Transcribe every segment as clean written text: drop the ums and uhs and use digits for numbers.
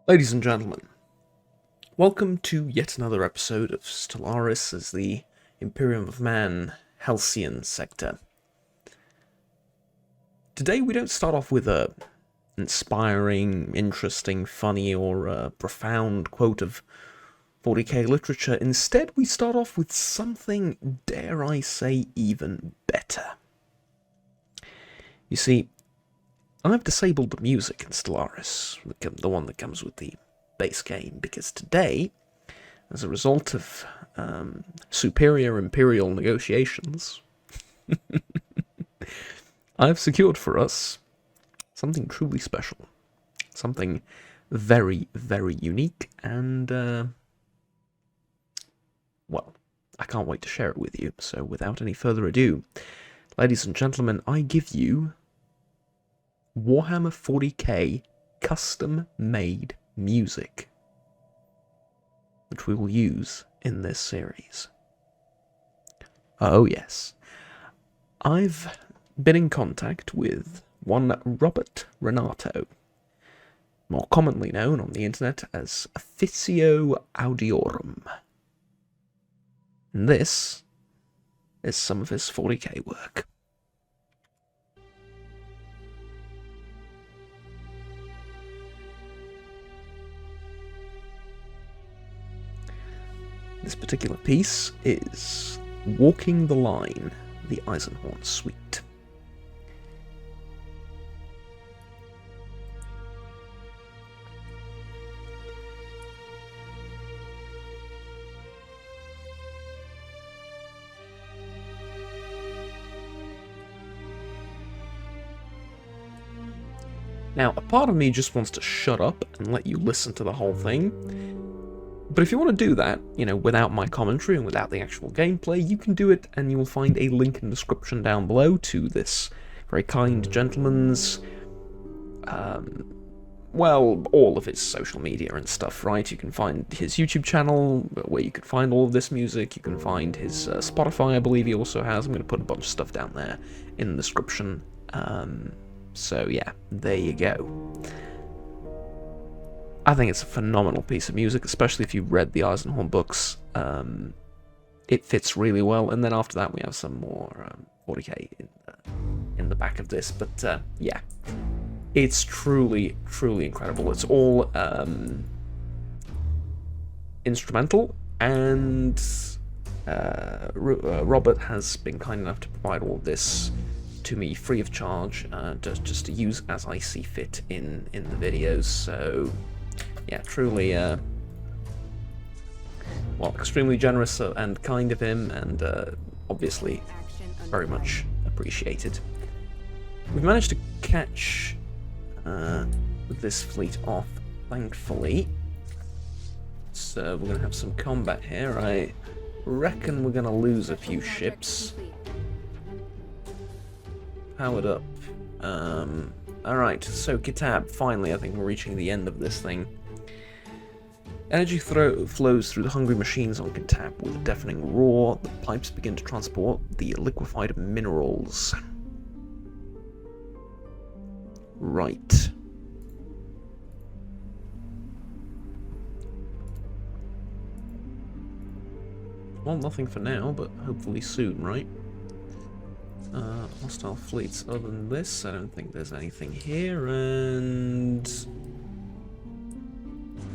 Ladies and gentlemen, welcome to yet another episode of Stellaris as the Imperium of Man Helcian sector. Today we don't start off with a inspiring, interesting, funny, or profound quote of 40k literature. Instead, we start off with something, dare I say, even better. You see, I've disabled the music in Stellaris, the one that comes with the base game, because today, as a result of superior Imperial negotiations, I've secured for us something truly special. Something very, very unique, and, well, I can't wait to share it with you. So without any further ado, ladies and gentlemen, I give you Warhammer 40k custom-made music, which we will use in this series. Oh yes, I've been in contact with one Robert Renato, more commonly known on the internet as Officio Audiorum. And this is some of his 40k work. This particular piece is Walking the Line, the Eisenhorn Suite. Now, a part of me just wants to shut up and let you listen to the whole thing. But if you want to do that, without my commentary and without the actual gameplay, you can do it, and you will find a link in the description down below to this very kind gentleman's, well, all of his social media and stuff, right? You can find his YouTube channel, where you can find all of this music. You can find his Spotify, I believe he also has. I'm going to put a bunch of stuff down there in the description. So yeah, there you go. I think it's a phenomenal piece of music, especially if you've read the Eisenhorn books. It fits really well, and then after that we have some more 40k in the back of this. But yeah, it's truly, truly incredible. It's all instrumental, and Robert has been kind enough to provide all of this to me free of charge, just to use as I see fit in the videos. So yeah, truly, well, extremely generous and kind of him, and obviously very much appreciated. We've managed to catch this fleet off, thankfully. So we're going to have some combat here. I reckon we're going to lose a few ships. Powered up. Alright, so Kitab, finally, I think we're reaching the end of this thing. Energy flows through the hungry machines on Kitab with a deafening roar. The pipes begin to transport the liquefied minerals. Right. Well, nothing for now, but hopefully soon, right? Hostile fleets. Other than this, I don't think there's anything here, and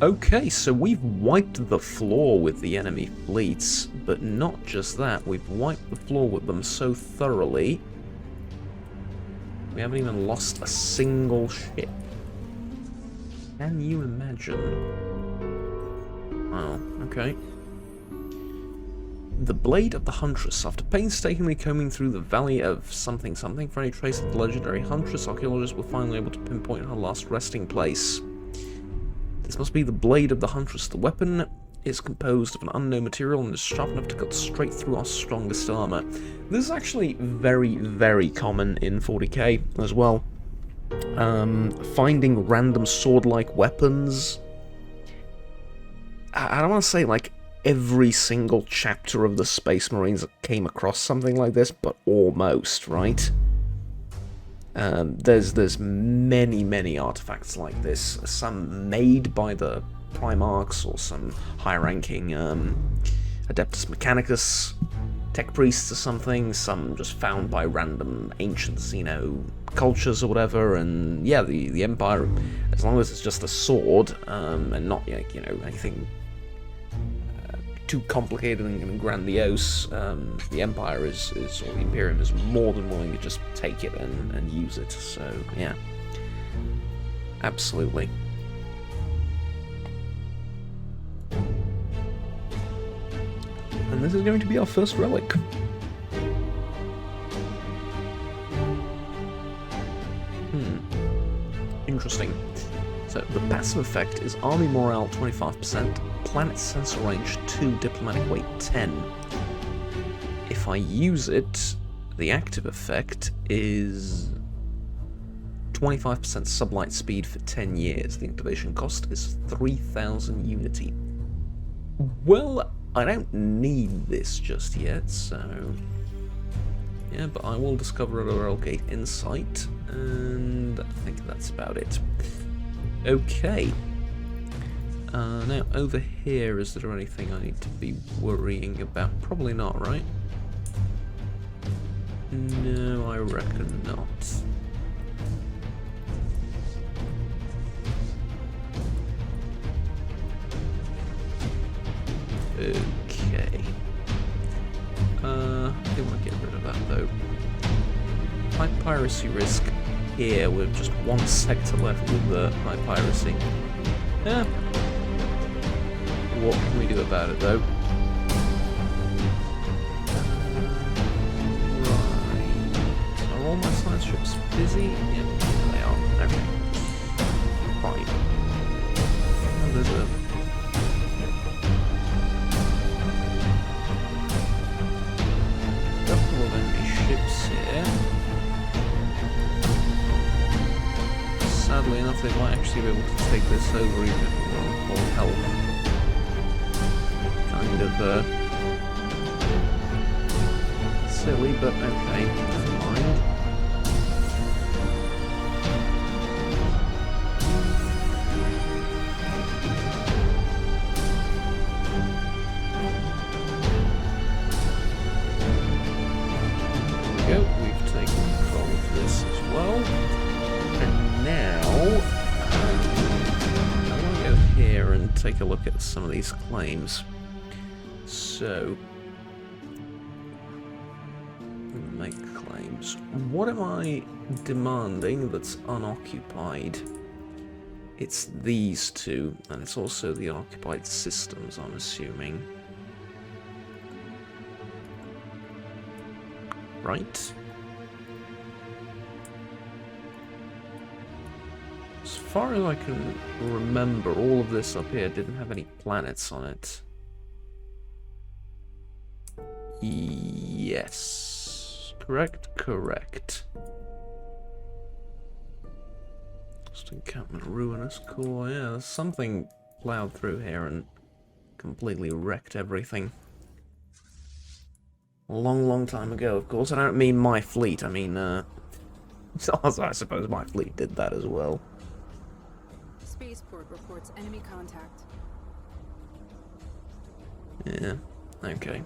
okay, so we've wiped the floor with the enemy fleets, but not just that, we've wiped the floor with them so thoroughly, we haven't even lost a single ship. Can you imagine? Wow, okay. The Blade of the Huntress. After painstakingly combing through the Valley of something something for any trace of the legendary Huntress, archaeologists were finally able to pinpoint her last resting place. This must be the Blade of the Huntress. The weapon is composed of an unknown material and is sharp enough to cut straight through our strongest armor. This is actually very, very common in 40k as well. Finding random sword-like weapons. I don't want to say like every single chapter of the Space Marines came across something like this, but almost, right? There's many artifacts like this, some made by the Primarchs or some high-ranking Adeptus Mechanicus tech priests or something, some just found by random ancient Xeno cultures or whatever, and yeah, the Empire, as long as it's just a sword, and not, like, you know, anything too complicated and grandiose, the Empire is, or the Imperium is more than willing to just take it and use it, so yeah. Absolutely. And this is going to be our first relic. Interesting. So the passive effect is army morale 25%, planet sensor range 2, diplomatic weight 10. If I use it, the active effect is 25% sublight speed for 10 years. The activation cost is 3,000 unity. Well, I don't need this just yet, so yeah, but I will discover a Railgate Insight, and I think that's about it. Okay. Now, over here, is there anything I need to be worrying about? Probably not, right? No, I reckon not. Okay. I do want to get rid of that, though. High piracy risk here with just one sector left with the high piracy. Yeah. What can we do about it, though? Right. Are all my science ships busy? Yep, they are. Okay. Fine. Oh, there's a couple of enemy ships here. Sadly enough, they might actually be able to take this over even if we're on full health. Kind of silly, but okay, never mind. There we go, we've taken control of this as well. And now, I want to go here and take a look at some of these claims. So, make claims. What am I demanding that's unoccupied? It's these two, and it's also the unoccupied systems, I'm assuming. Right? As far as I can remember, all of this up here didn't have any planets on it. Yes. Correct. Just encampment ruinous core. Yeah, there's something plowed through here and completely wrecked everything. A long time ago, of course. I don't mean my fleet, I mean, I suppose my fleet did that as well. Spaceport reports enemy contact. Yeah, okay.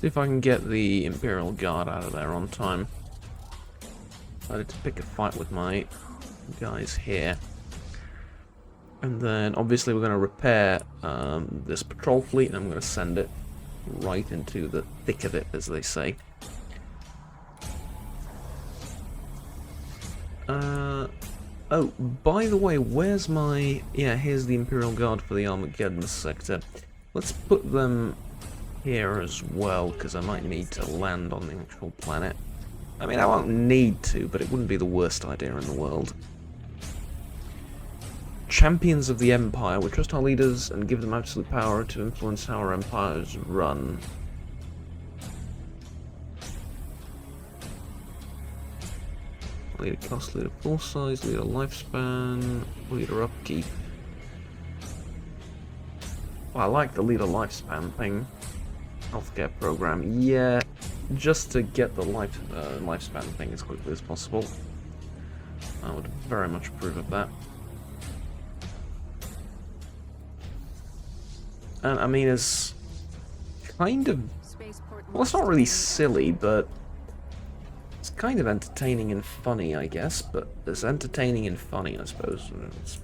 See if I can get the Imperial Guard out of there on time. I had to pick a fight with my guys here. And then obviously we're going to repair this patrol fleet, and I'm going to send it right into the thick of it, as they say. Oh, by the way, where's my... Yeah, here's the Imperial Guard for the Armageddon sector. Let's put them here as well, because I might need to land on the actual planet. I mean, I won't need to, but it wouldn't be the worst idea in the world. Champions of the Empire. We trust our leaders and give them absolute power to influence how our empires run. Leader cost, leader full size, leader lifespan, leader upkeep. Well, I like the leader lifespan thing. Healthcare program, yeah, just to get the lifespan thing as quickly as possible. I would very much approve of that. And I mean, it's kind of, well, it's not really silly, but it's kind of entertaining and funny, I guess. But it's entertaining and funny, I suppose. It's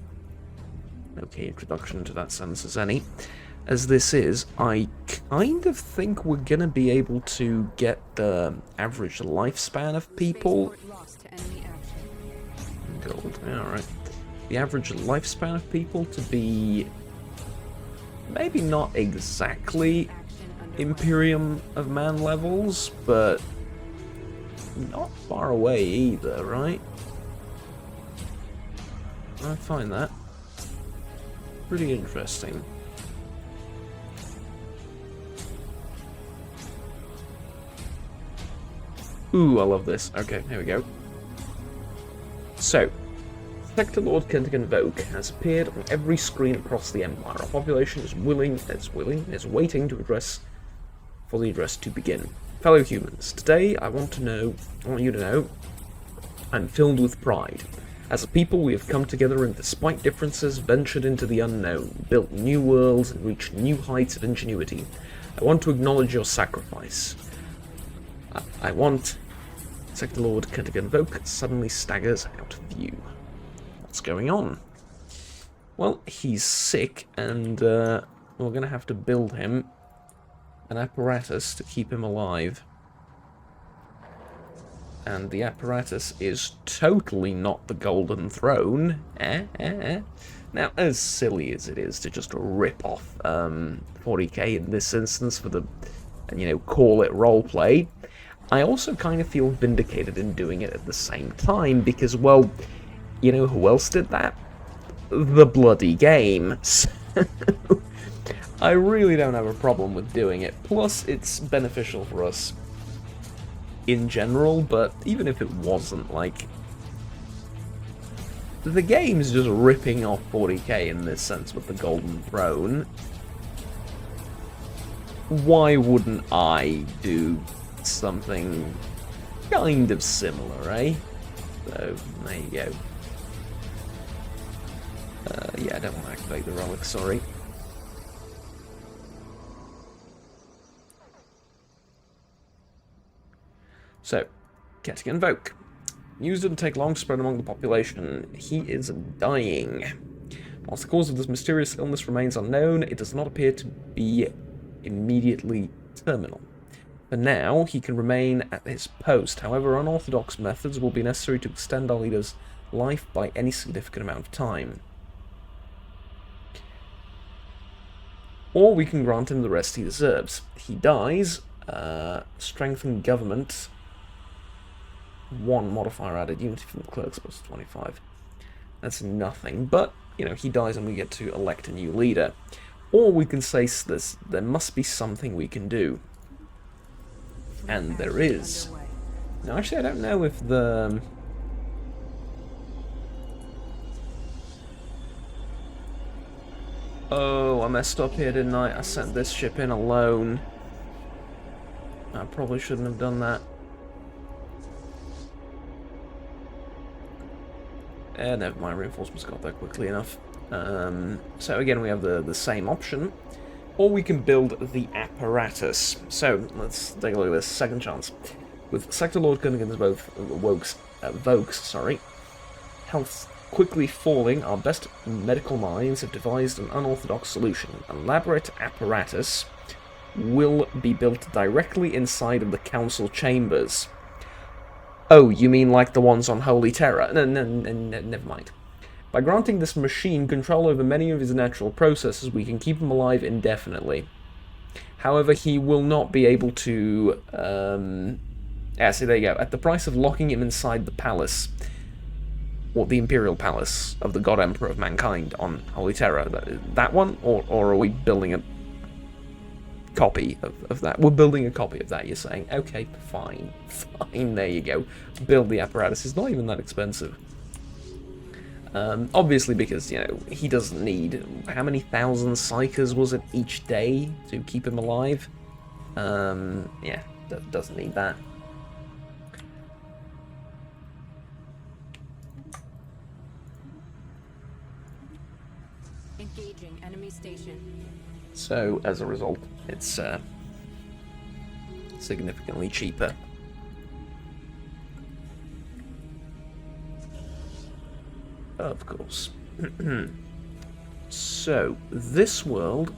an okay introduction to that sentence as any. As this is, I kind of think we're gonna be able to get the average lifespan of people. Gold, yeah, alright. The average lifespan of people to be maybe not exactly Imperium of Man levels, but not far away either, right? I find that pretty interesting. Ooh, I love this. Okay, here we go. So, Sector Lord Kentigan Vogue has appeared on every screen across the Empire. Our population is waiting for the address to begin. Fellow humans, today I want you to know, I'm filled with pride. As a people, we have come together and despite differences, ventured into the unknown, built new worlds and reached new heights of ingenuity. I want to acknowledge your sacrifice. Sector Lord Kentigan Vogue suddenly staggers out of view. What's going on? Well, he's sick, and we're going to have to build him an apparatus to keep him alive. And the apparatus is totally not the Golden Throne. Now, as silly as it is to just rip off 40k in this instance for the, call it roleplay, I also kind of feel vindicated in doing it at the same time, because, well, you know who else did that? The bloody game. So, I really don't have a problem with doing it. Plus, it's beneficial for us in general, but even if it wasn't, like, the game's just ripping off 40k in this sense with the Golden Throne. Why wouldn't I do something kind of similar, eh? So, there you go. Yeah, I don't want to activate the relic, sorry. So, Kentigan Vogue. News didn't take long to spread among the population. He is dying. Whilst the cause of this mysterious illness remains unknown, it does not appear to be immediately terminal. For now, he can remain at his post. However, unorthodox methods will be necessary to extend our leader's life by any significant amount of time. Or we can grant him the rest he deserves. He dies. Strengthen government. 1 modifier added. Unity from the clerks plus 25. That's nothing. But, he dies and we get to elect a new leader. Or we can say this, there must be something we can do. And there is. Now, actually, I don't know if the... Oh, I messed up here, didn't I? I sent this ship in alone. I probably shouldn't have done that. Never mind, reinforcements got there quickly enough. So again, we have the same option. Or we can build the apparatus. So, let's take a look at this. Second chance. With Sector Lord Gunnigan's Vogue's health quickly falling, our best medical minds have devised an unorthodox solution. An elaborate apparatus will be built directly inside of the council chambers. Oh, you mean like the ones on Holy Terror? No, never mind. By granting this machine control over many of his natural processes, we can keep him alive indefinitely. However, he will not be able to... see, there you go. At the price of locking him inside the palace, or the Imperial Palace of the God Emperor of Mankind on Holy Terror. That one? Or are we building a copy of that. We're building a copy of that, you're saying. Okay, fine. Fine, there you go. Build the apparatus. It's not even that expensive. Obviously because, you know, he doesn't need... How many thousand psychers was it each day to keep him alive? Yeah, doesn't need that. Engaging enemy station. So, as a result, it's significantly cheaper. Of course. So, this world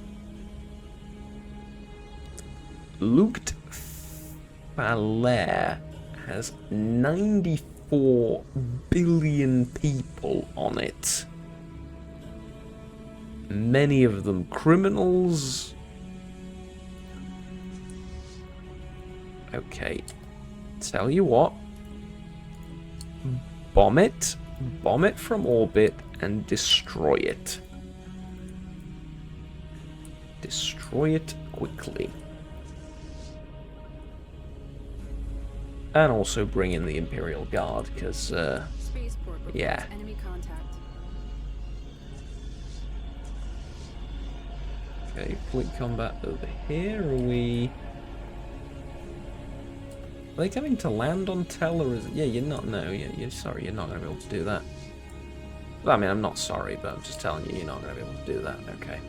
Lukt Falair has 94 billion people on it. Many of them criminals. Okay. Tell you what. Bomb it from orbit, and destroy it. Destroy it quickly. And also bring in the Imperial Guard, because, yeah. Enemy contact. Okay, fleet combat over here. Are we... Are they coming to land on Tel, or is it... Yeah, you're not... No, you're sorry, you're not going to be able to do that. Well, I mean, I'm not sorry, but I'm just telling you, you're not going to be able to do that. Okay.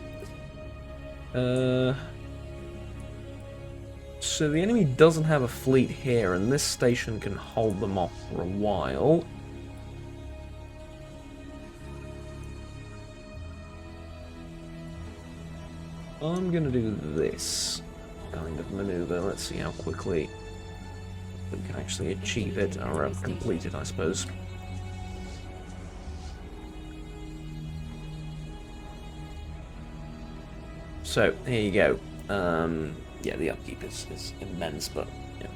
So the enemy doesn't have a fleet here, and this station can hold them off for a while. I'm going to do this kind of maneuver. Let's see how quickly we can actually achieve it, or complete it, I suppose. So, here you go. Yeah, the upkeep is immense, but yeah.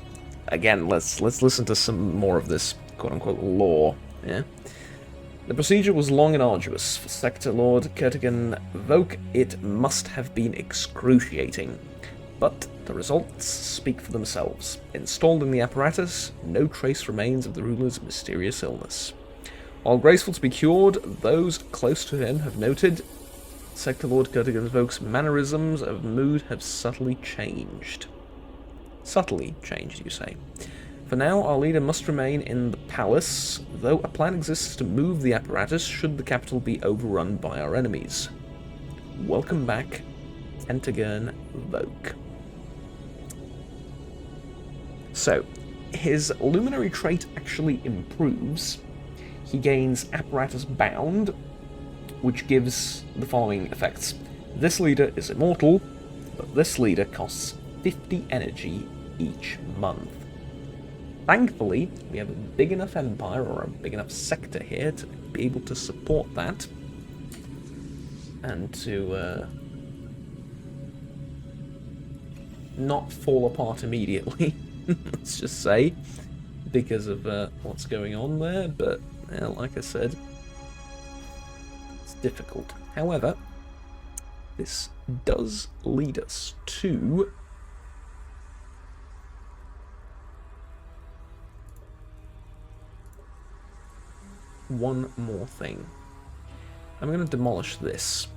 Again, let's listen to some more of this quote-unquote lore. Yeah. The procedure was long and arduous. For Sector Lord Kurtigan Voke, it must have been excruciating. But the results speak for themselves. Installed in the apparatus, no trace remains of the ruler's mysterious illness. While graceful to be cured, those close to him have noted Sector Lord Kurtigan Voke's mannerisms of mood have subtly changed. Subtly changed, you say. For now, our leader must remain in the palace, though a plan exists to move the apparatus should the capital be overrun by our enemies. Welcome back, Tentagern Voke. So, his luminary trait actually improves. He gains apparatus bound, which gives the following effects. This leader is immortal, but this leader costs 50 energy each month. Thankfully, we have a big enough empire, or a big enough sector here, to be able to support that. And to not fall apart immediately, let's just say, because of what's going on there, but, like I said, it's difficult. However, this does lead us to one more thing. I'm going to demolish this.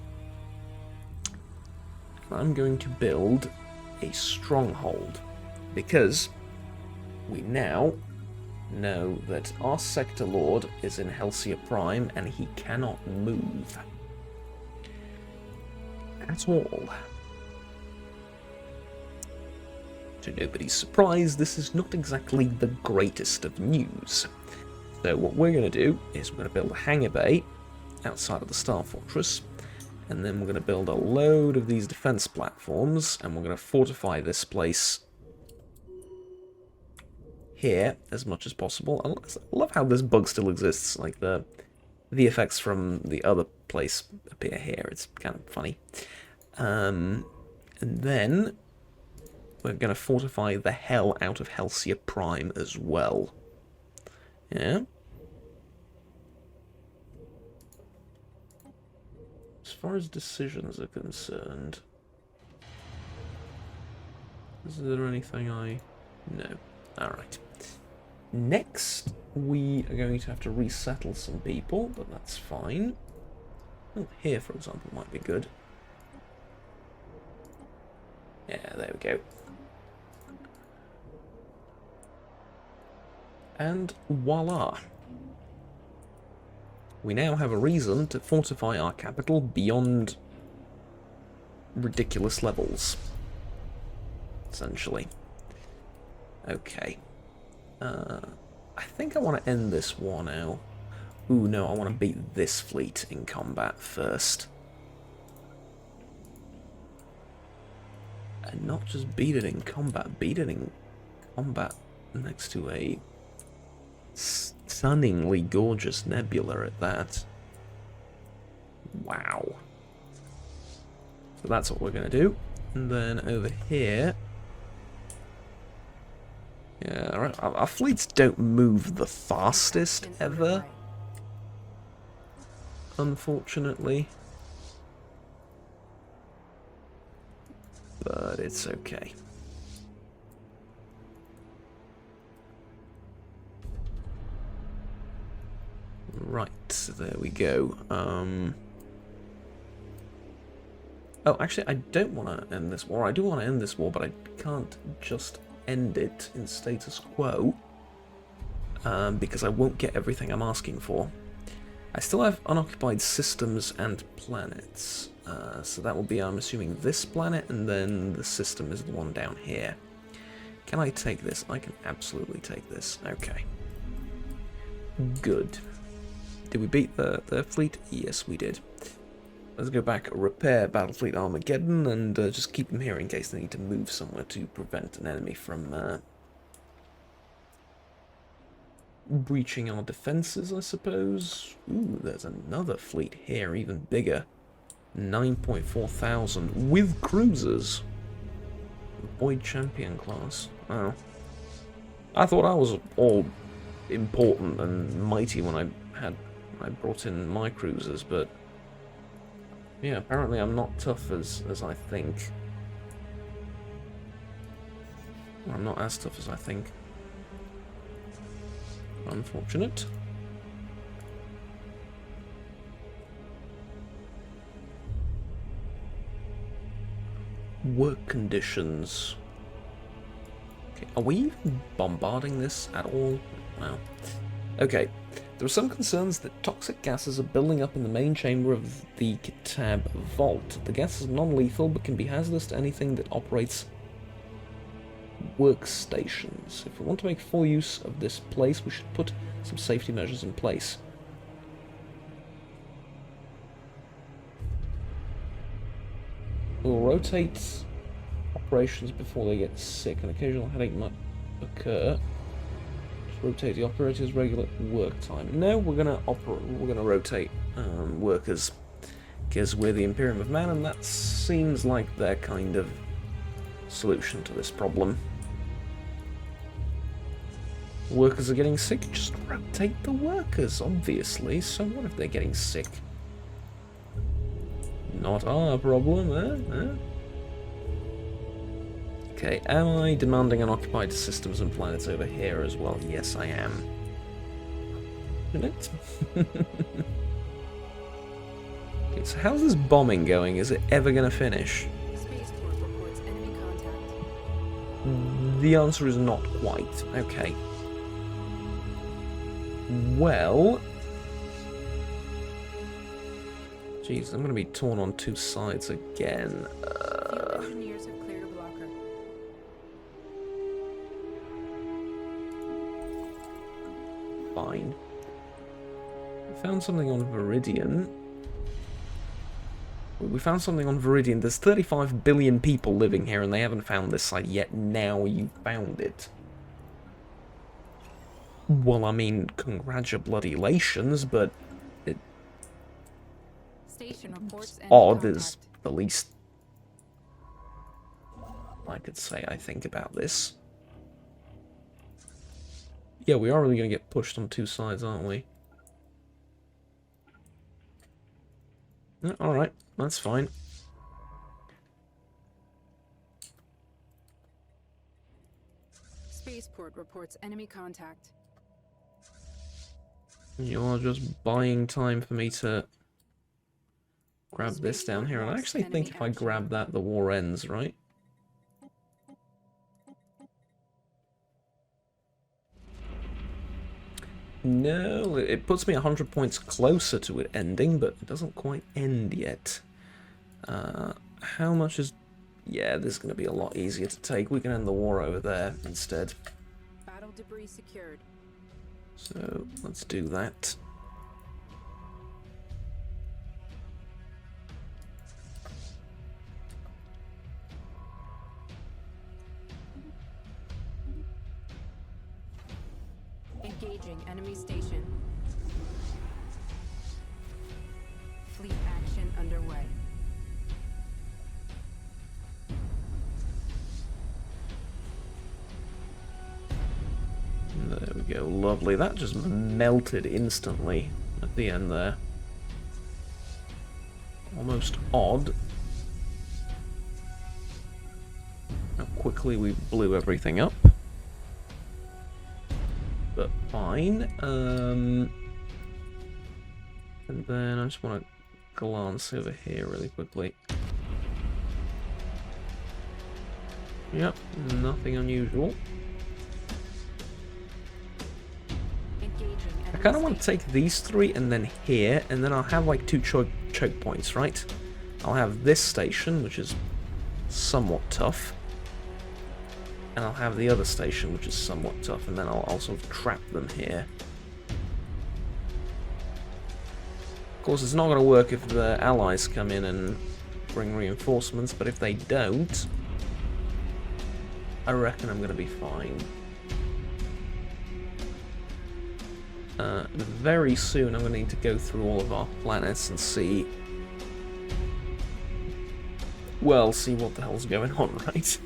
I'm going to build a stronghold, because we now know that our Sector Lord is in Helcia Prime and he cannot move at all. To nobody's surprise, this is not exactly the greatest of news. So what we're going to do is we're going to build a hangar bay outside of the Star Fortress, and then we're going to build a load of these defense platforms, and we're going to fortify this place here as much as possible. I love how this bug still exists, like the effects from the other place appear here. It's kind of funny. And then we're going to fortify the hell out of Helcia Prime as well. Yeah. As far as decisions are concerned, Is there anything I... No. Alright. Next, we are going to have to resettle some people, but that's fine. Oh, here, for example, might be good. Yeah, there we go. And voila. We now have a reason to fortify our capital beyond ridiculous levels. Essentially. Okay. I think I want to end this war now. Ooh, no, I want to beat this fleet in combat first. And not just beat it in combat, beat it in combat next to a stunningly gorgeous nebula at that. Wow. So that's what we're going to do. And then over here... Yeah, right. Our fleets don't move the fastest ever, unfortunately. But it's okay. Right, there we go. Oh, actually, I don't want to end this war. I do want to end this war, but I can't just end it in status quo. Because I won't get everything I'm asking for. I still have unoccupied systems and planets. So that will be, I'm assuming, this planet, and then the system is the one down here. Can I take this? I can absolutely take this. Okay. Good. Did we beat the fleet? Yes, we did. Let's go back, repair Battlefleet Armageddon, and just keep them here in case they need to move somewhere to prevent an enemy from breaching our defences, I suppose. Ooh, there's another fleet here, even bigger. 9.4 thousand with cruisers. Void Champion class. Wow. I thought I was all important and mighty when I brought in my cruisers, but yeah, apparently I'm not tough as I think. Or I'm not as tough as I think. Unfortunate. Work conditions. Okay, are we even bombarding this at all? Wow. Okay. There are some concerns that toxic gases are building up in the main chamber of the Kitab Vault. The gas is non-lethal but can be hazardous to anything that operates workstations. If we want to make full use of this place, we should put some safety measures in place. We'll rotate operations before they get sick. An occasional headache might occur. Just rotate the operators' regular work time. No, we're gonna rotate workers because we're the Imperium of Man, and that seems like their kind of solution to this problem. Workers are getting sick. Just rotate the workers, obviously. So what if they're getting sick? Not our problem, eh? Okay, am I demanding unoccupied systems and planets over here as well? Yes, I am. Minute. Okay, so how's this bombing going? Is it ever going to finish? Spaceport reports enemy contact. The answer is not quite. Okay. Well... Jeez, I'm going to be torn on two sides again. Field engineers have cleared a blocker. Fine. We found something on Viridian. We found something on Viridian. There's 35 billion people living here and they haven't found this site yet. Now you found it. Well, I mean, congratulations, but Station reports enemy odd contact. is the least I could say, I think, about this. Yeah, we are really going to get pushed on two sides, aren't we? Yeah, alright, that's fine. Spaceport reports enemy contact. You are just buying time for me to grab this down here. And I actually think if I grab that, the war ends, right? No, it puts me 100 points closer to it ending, but it doesn't quite end yet. How much is... Yeah, this is going to be a lot easier to take. We can end the war over there instead. Battle debris secured. So, let's do that. Engaging enemy station. Fleet action underway. There we go, lovely. That just melted instantly at the end there. Almost odd how quickly we blew everything up. But fine. And then I just want to glance over here really quickly. Yep, nothing unusual. I kind of want to take these three and then here, and then I'll have like two choke points, right? I'll have this station, which is somewhat tough. And I'll have the other station, which is somewhat tough, and then I'll sort of trap them here. Of course, it's not going to work if the allies come in and bring reinforcements, but if they don't, I reckon I'm going to be fine. Very soon I'm going to need to go through all of our planets and see... Well, see what the hell's going on, right?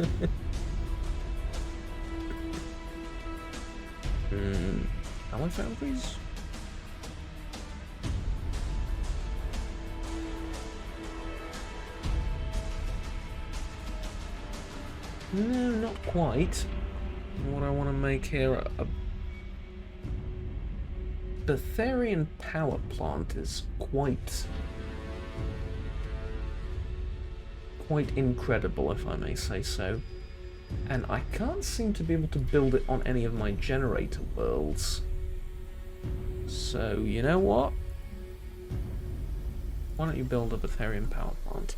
Ally foundries? No, not quite. What I want to make here, a Betharian power plant is quite incredible, if I may say so. And I can't seem to be able to build it on any of my generator worlds. So, you know what? Why don't you build a Betharian power plant?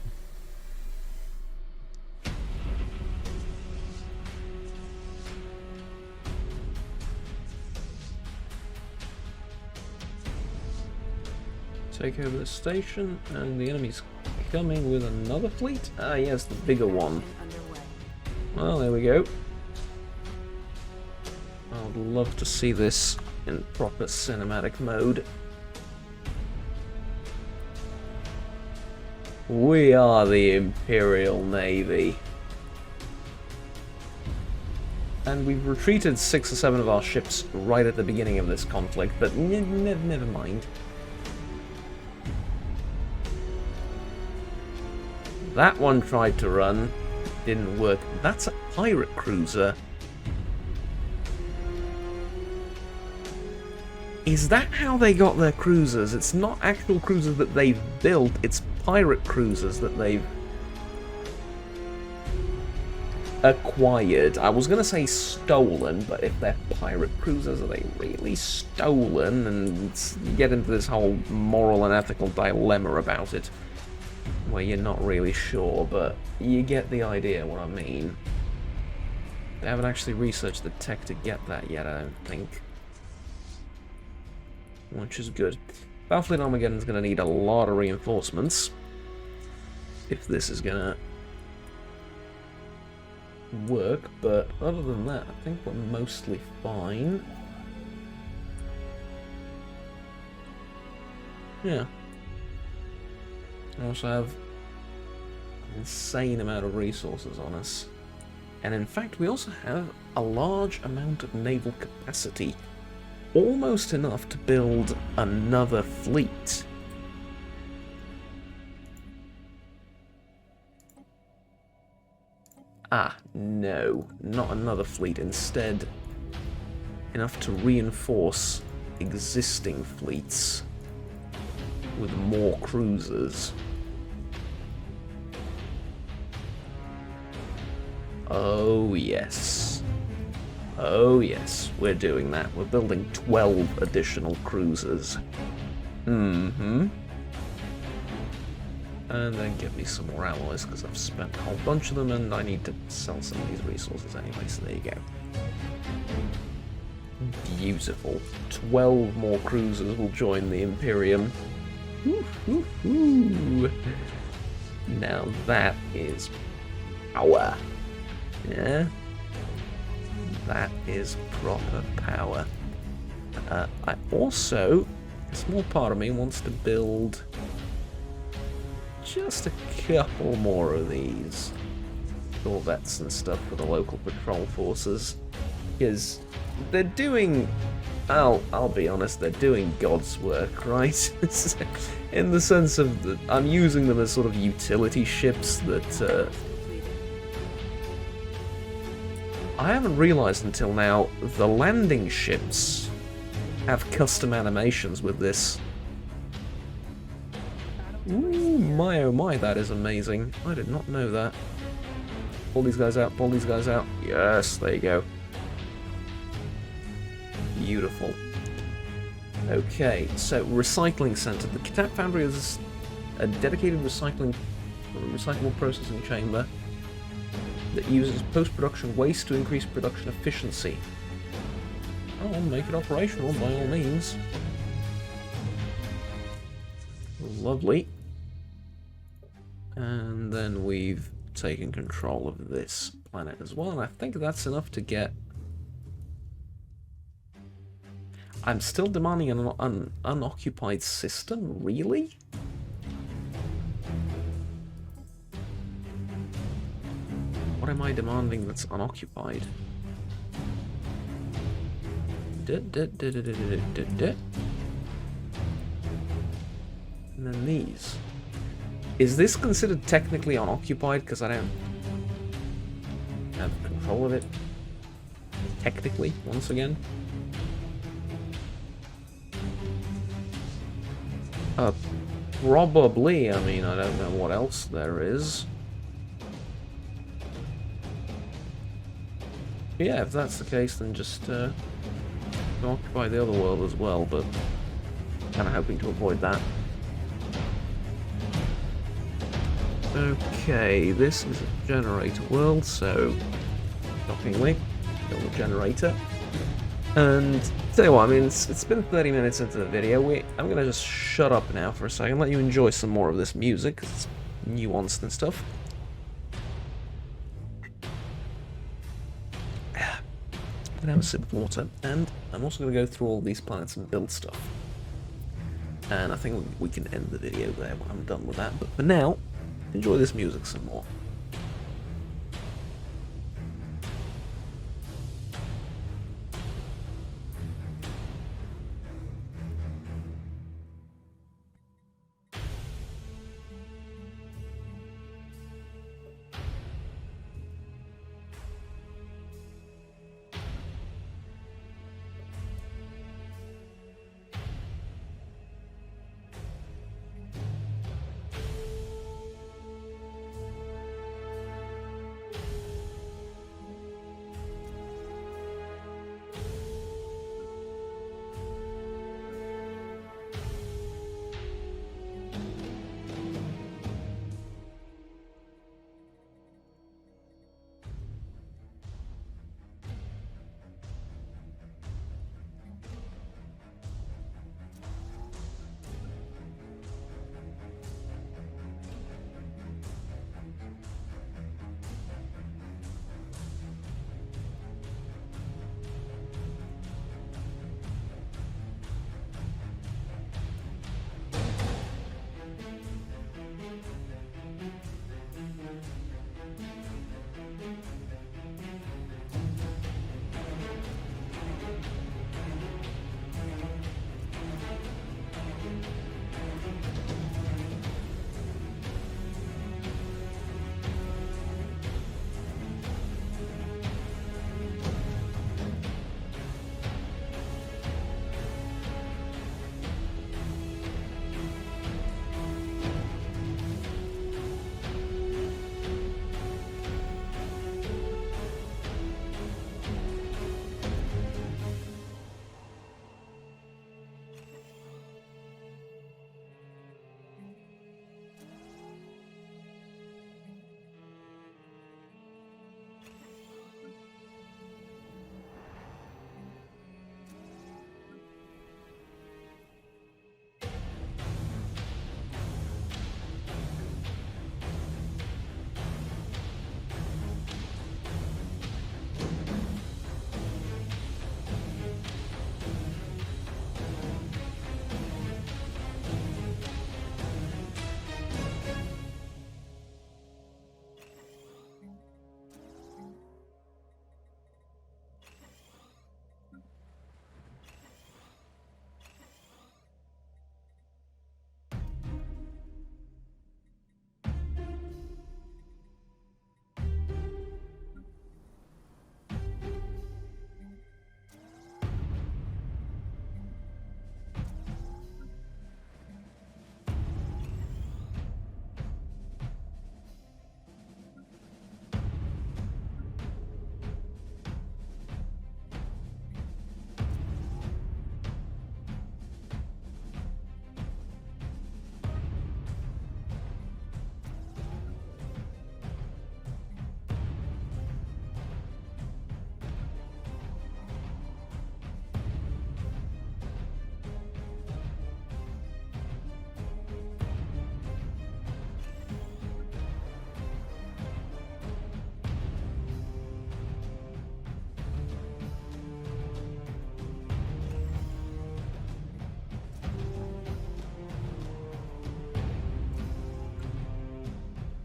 Take over the station, and the enemy's coming with another fleet? Ah, yes, the bigger one. Well, there we go. I would love to see this in proper cinematic mode. We are the Imperial Navy. And we've retreated 6 or 7 of our ships right at the beginning of this conflict, but never mind. That one tried to run, didn't work. That's a pirate cruiser. Is that how they got their cruisers? It's not actual cruisers that they've built, it's pirate cruisers that they've acquired. I was going to say stolen, but if they're pirate cruisers, are they really stolen? And you get into this whole moral and ethical dilemma about it, where you're not really sure, but you get the idea what I mean. They haven't actually researched the tech to get that yet, I don't think. Which is good. Battlefleet Armageddon's going to need a lot of reinforcements if this is going to work, but other than that, I think we're mostly fine. Yeah. We also have an insane amount of resources on us. And in fact, we also have a large amount of naval capacity. Almost enough to build another fleet. Ah, no. Not another fleet. Instead, enough to reinforce existing fleets with more cruisers. Oh yes. Oh yes, we're doing that. We're building 12 additional cruisers. Mm-hmm. And then give me some more alloys, because I've spent a whole bunch of them and I need to sell some of these resources anyway, so there you go. Beautiful. 12 more cruisers will join the Imperium. Woo-hoo-hoo. Now that is power. Yeah? That is proper power. I also, a small part of me wants to build just a couple more of these corvettes and stuff for the local patrol forces, because they're doing, I'll be honest, they're doing God's work, right? In the sense of that I'm using them as sort of utility ships that I haven't realized until now the landing ships have custom animations with this. Ooh, my oh my, that is amazing. I did not know that. Pull these guys out, pull these guys out. Yes, there you go. Beautiful. Okay, so recycling center. The Cadet Foundry is a dedicated recyclable processing chamber that uses post-production waste to increase production efficiency. Oh, I'll make it operational by all means. Lovely. And then we've taken control of this planet as well, and I think that's enough to get... I'm still demanding an unoccupied system? Really? What am I demanding that's unoccupied? And then these. Is this considered technically unoccupied because I don't have control of it? Technically, once again. Probably. I mean, I don't know what else there is. Yeah, if that's the case, then just occupy the other world as well, but kind of hoping to avoid that. Okay, this is a generator world, so shockingly, build a generator. And tell you what, I mean, it's been 30 minutes into the video. I'm gonna just shut up now for a second, let you enjoy some more of this music, because it's nuanced and stuff. I'm gonna have a sip of water, and I'm also gonna go through all these planets and build stuff. And I think we can end the video there when I'm done with that. But for now, enjoy this music some more.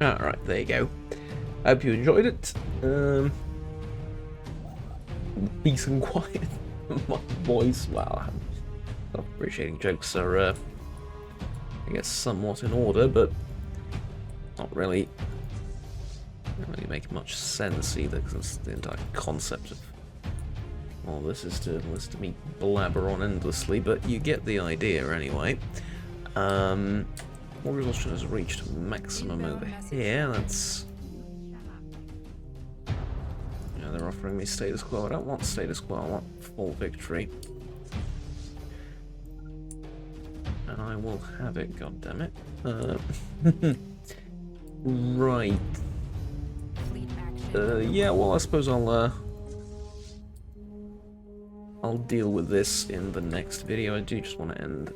Alright, there you go. I hope you enjoyed it. Peace and quiet. My voice, well, self-appreciating jokes are, I guess, somewhat in order, but not really make much sense either, because that's the entire concept of all this is to me blabber on endlessly, but you get the idea anyway. Warrior Exhaustion has reached maximum over here. That's... Yeah, they're offering me status quo. I don't want status quo, I want full victory. And I will have it, goddammit. Right. Yeah, well, I suppose I'll deal with this in the next video. I do just want to end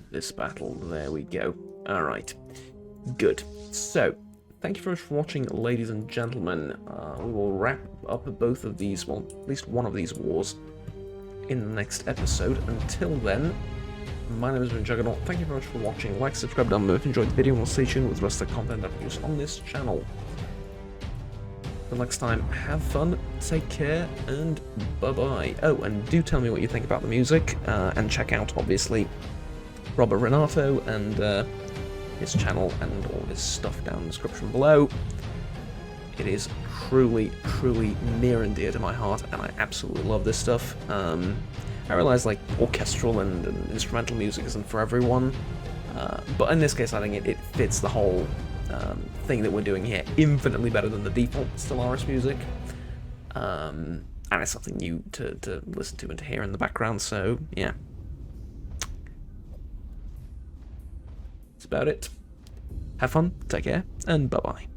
this battle. There we go. Alright. Good. So, thank you very much for watching, ladies and gentlemen. We will wrap up both of these, well, at least one of these wars in the next episode. Until then, my name has been Juggernaut. Thank you very much for watching. Like, subscribe down below if you enjoyed the video, and we'll stay tuned with the rest of the content I produce on this channel. Until next time, have fun, take care, and bye-bye. Oh, and do tell me what you think about the music, and check out, obviously, Robert Renato and his channel and all his stuff down in the description below. It is truly, truly near and dear to my heart, and I absolutely love this stuff. I realize, like, orchestral and instrumental music isn't for everyone, but in this case I think it fits the whole thing that we're doing here infinitely better than the default Stellaris music, and it's something new to listen to and to hear in the background, so yeah. That's about it. Have fun, take care, and bye-bye.